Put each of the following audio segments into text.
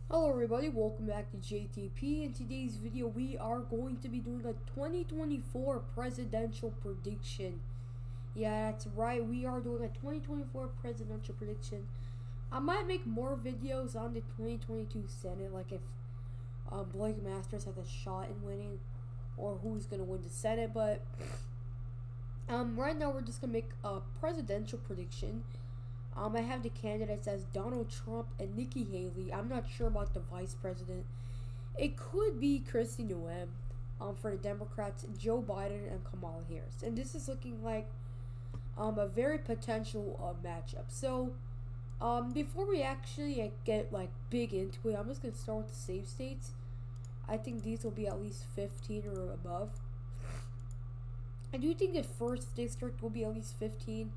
Hello everybody, welcome back to JTP. In today's video we are going to be doing a 2024 presidential prediction. Yeah, that's right, we are doing a 2024 presidential prediction. I might make more videos on the 2022 Senate, like if Blake Masters has a shot in winning or who's going to win the Senate, but right now we're just going to make a presidential prediction. I have the candidates as Donald Trump and Nikki Haley. I'm not sure about the vice president. It could be Kristi Noem for the Democrats, Joe Biden, and Kamala Harris. And this is looking like a very potential matchup. So before we actually get like big into it, I'm just gonna start with the safe states. I think these will be at least 15 or above. I do think the first district will be at least 15.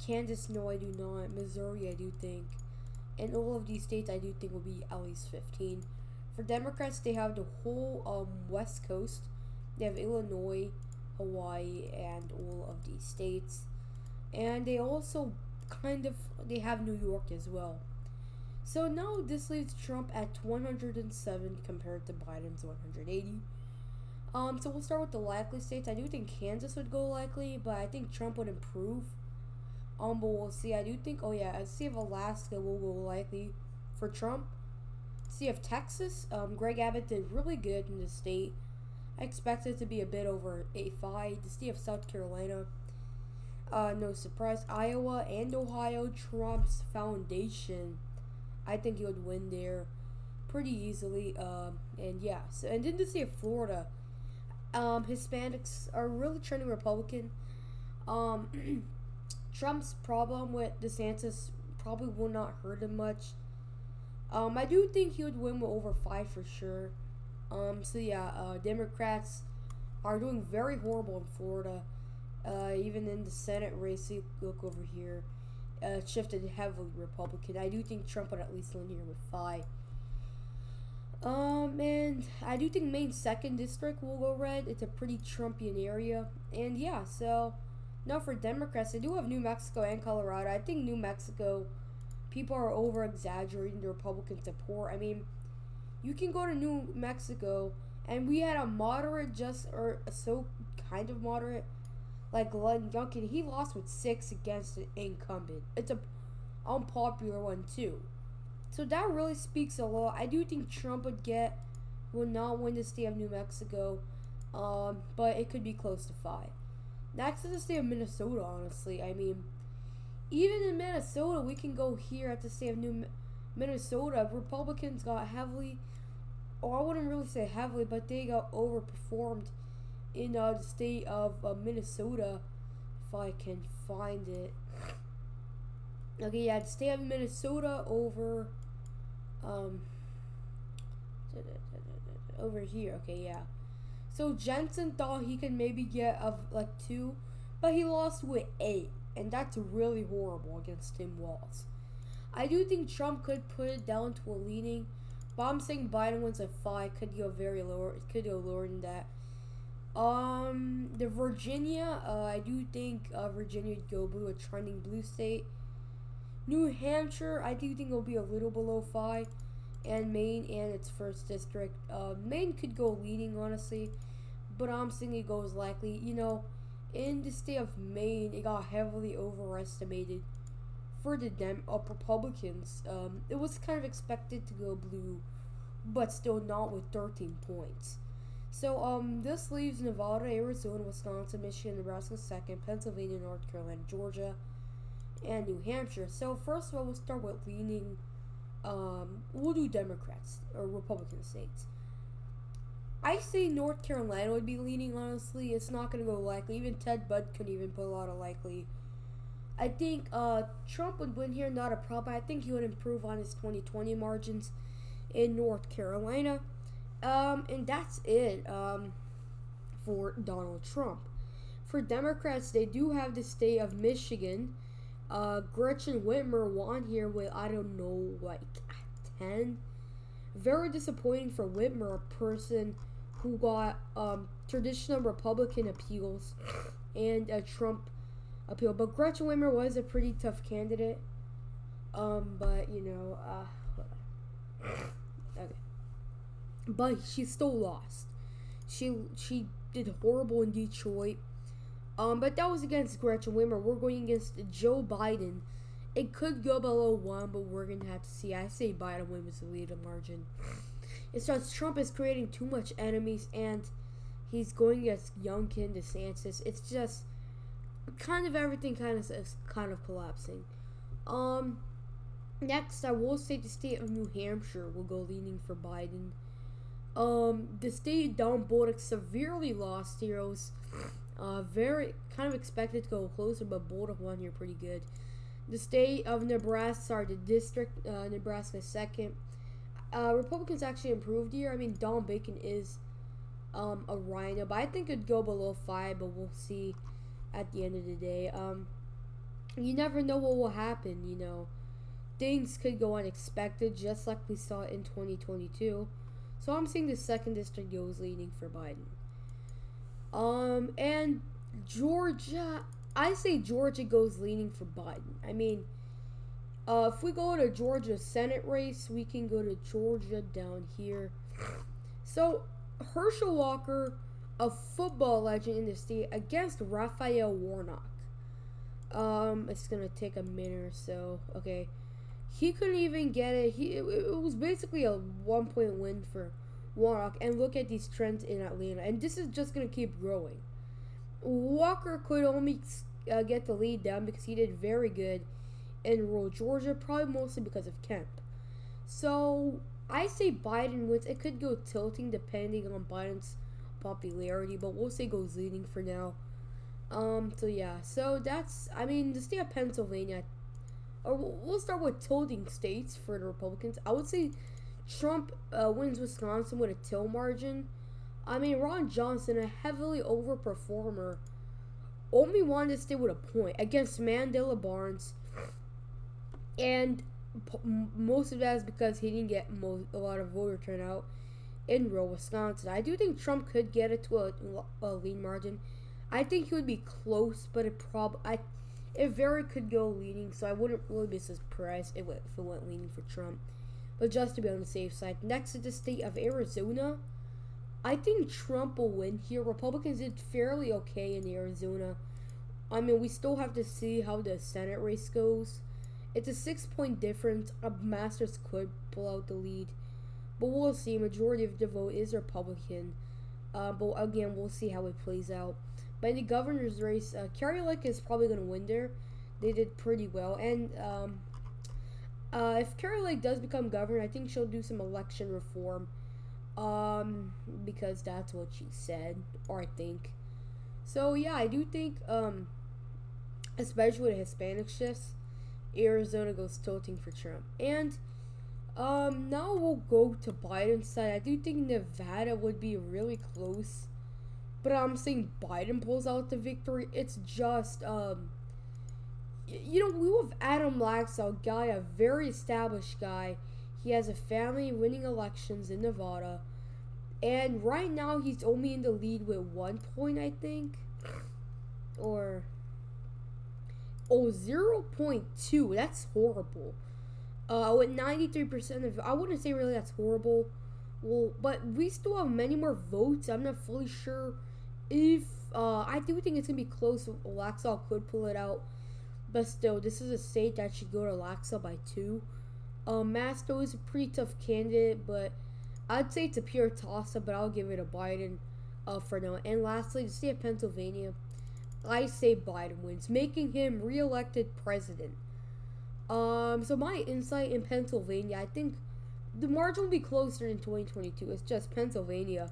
Kansas, no, I do not. Missouri, I do think. And all of these states, I do think will be at least 15. For Democrats, they have the whole West Coast. They have Illinois, Hawaii, and all of these states. And they also they have New York as well. So now this leaves Trump at 107 compared to Biden's 180. So we'll start with the likely states. I do think Kansas would go likely, but I think Trump would improve. But we'll see. I do think, I see if Alaska will go likely for Trump. See if Texas, Greg Abbott did really good in the state. I expect it to be a bit over 85. To see if South Carolina, no surprise. Iowa and Ohio, Trump's foundation. I think he would win there pretty easily. And yeah, so, and then to see if Florida, Hispanics are really turning Republican. Trump's problem with DeSantis probably will not hurt him much. I do think he would win with over 5 for sure. Democrats are doing very horrible in Florida. Even in the Senate race, you look over here, shifted heavily Republican. I do think Trump would at least win here with 5. And I do think Maine's 2nd district will go red. It's a pretty Trumpian area. And yeah, so now for Democrats, they do have New Mexico and Colorado. I think New Mexico, people are over exaggerating the Republican support. I mean, you can go to New Mexico, and we had a moderate, kind of moderate, like Glenn Youngkin. He lost with 6 against an incumbent. It's a unpopular one too. So that really speaks a lot. I do think Trump would not win the state of New Mexico, but it could be close to 5. Next is the state of Minnesota, honestly. I mean, even in Minnesota, we can go here at the state of Minnesota. Republicans got heavily, or I wouldn't really say heavily, but they got overperformed in the state of Minnesota, if I can find it. Okay, yeah, the state of Minnesota over, over here. Okay, yeah. So Jensen thought he could maybe get like 2, but he lost with 8, and that's really horrible against Tim Walz. I do think Trump could put it down to a leaning, but I'm saying Biden wins at 5. Could go very lower. It could go lower than that. The Virginia, I do think Virginia would go blue, a trending blue state. New Hampshire, I do think it'll be a little below 5. And Maine and its 1st district. Maine could go leading, honestly, but I'm saying it goes likely. You know, in the state of Maine, it got heavily overestimated for the Republicans. It was kind of expected to go blue, but still not with 13 points. So this leaves Nevada, Arizona, Wisconsin, Michigan, Nebraska 2nd, Pennsylvania, North Carolina, Georgia, and New Hampshire. So first of all, we'll start with leaning. We'll do Democrats or Republican states. I say North Carolina would be leaning, honestly. It's not going to go likely. Even Ted Budd couldn't even put a lot of likely. I think Trump would win here, not a problem. I think he would improve on his 2020 margins in North Carolina. And that's it for Donald Trump. For Democrats, they do have the state of Michigan. Gretchen Whitmer won here with, I don't know, like 10. Very disappointing for Whitmer, a person who got traditional Republican appeals and a Trump appeal. But Gretchen Whitmer was a pretty tough candidate. But, but she still lost. She did horrible in Detroit. But that was against Gretchen Whitmer. We're going against Joe Biden. It could go below 1, but we're going to have to see. I say Biden wins the lead margin. It's just Trump is creating too much enemies, and he's going against Youngkin, DeSantis. It's just kind of everything is kind of collapsing. Next, I will say the state of New Hampshire will go leaning for Biden. The state down Boulder severely lost heroes. Very kind of expected to go closer, but Boulder won here pretty good. The state of Nebraska, the district, Nebraska second. Republicans actually improved here. I mean, Don Bacon is a rhino, but I think it'd go below 5, but we'll see at the end of the day. You never know what will happen, Things could go unexpected, just like we saw in 2022. So I'm seeing the second district goes leaning for Biden. And Georgia, I say Georgia goes leaning for Biden. I mean, if we go to Georgia Senate race, we can go to Georgia down here. So, Herschel Walker, a football legend in the state, against Raphael Warnock. It's going to take a minute or so. Okay. He couldn't even get it. It was basically a 1-point win for Warnock. And look at these trends in Atlanta. And this is just going to keep growing. Walker could only get the lead down because he did very good in rural Georgia, probably mostly because of Kemp. So, I say Biden wins. It could go tilting depending on Biden's popularity, but we'll say goes leading for now. So that's, the state of Pennsylvania, or we'll start with tilting states for the Republicans. I would say Trump wins Wisconsin with a till margin. Ron Johnson, a heavily overperformer, only wanted to stay with a point against Mandela Barnes, and most of that is because he didn't get a lot of voter turnout in rural Wisconsin. I do think Trump could get it to a lead margin. I think he would be close, but it very could go leaning, so I wouldn't really be surprised if it went leaning for Trump. But just to be on the safe side. Next is the state of Arizona. I think Trump will win here. Republicans did fairly okay in Arizona. We still have to see how the Senate race goes. It's a 6-point difference. Masters could pull out the lead. But we'll see. Majority of the vote is Republican. But again, we'll see how it plays out. But in the governor's race, Carrie Lake is probably going to win there. They did pretty well. And if Carrie Lake does become governor, I think she'll do some election reform. Because that's what she said, or I think. So yeah, I do think, especially with Hispanic shifts, Arizona goes tilting for Trump. And now we'll go to Biden's side. I do think Nevada would be really close, but I'm saying Biden pulls out the victory. It's just we have Adam Laxalt, a very established guy. He has a family winning elections in Nevada. And right now, he's only in the lead with 1 point, I think. Or 0.2. That's horrible. With 93% of... I wouldn't say really that's horrible. Well, but we still have many more votes. I'm not fully sure if... I do think it's going to be close. Laxalt could pull it out. But still, this is a state that should go to Laxalt by 2. Masto is a pretty tough candidate, but I'd say it's a pure toss-up, but I'll give it a Biden for now. And lastly, the state of Pennsylvania, I say Biden wins, making him re-elected president. So my insight in Pennsylvania, I think the margin will be closer in 2022. It's just Pennsylvania.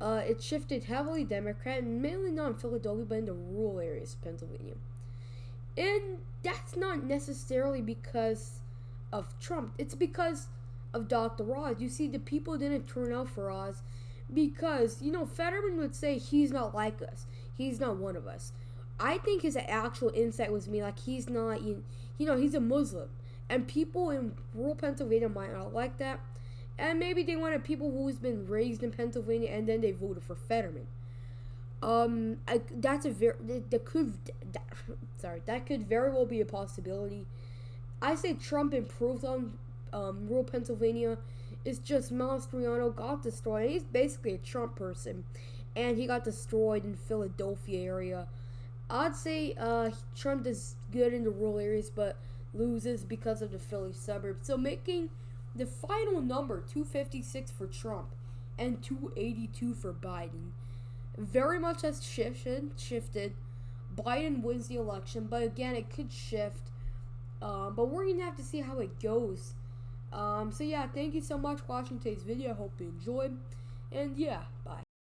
It shifted heavily Democrat, mainly not in Philadelphia, but in the rural areas of Pennsylvania. And that's not necessarily because of Trump. It's because of Dr. Oz. You see, the people didn't turn out for Oz because, Fetterman would say he's not like us. He's not one of us. I think his actual insight was he's not, he's a Muslim. And people in rural Pennsylvania might not like that. And maybe they wanted people who's been raised in Pennsylvania and then they voted for Fetterman. That could very well be a possibility. I say Trump improves on rural Pennsylvania It's just Mastriano got destroyed. He's basically a Trump person, and he got destroyed in Philadelphia area. I'd say Trump is good in the rural areas, but loses because of the Philly suburbs. So making the final number 256 for Trump and 282 for Biden. Very much has shifted. Biden wins the election, but again, it could shift. But we're gonna have to see how it goes. So yeah, thank you so much for watching today's video. Hope you enjoyed, and yeah, bye.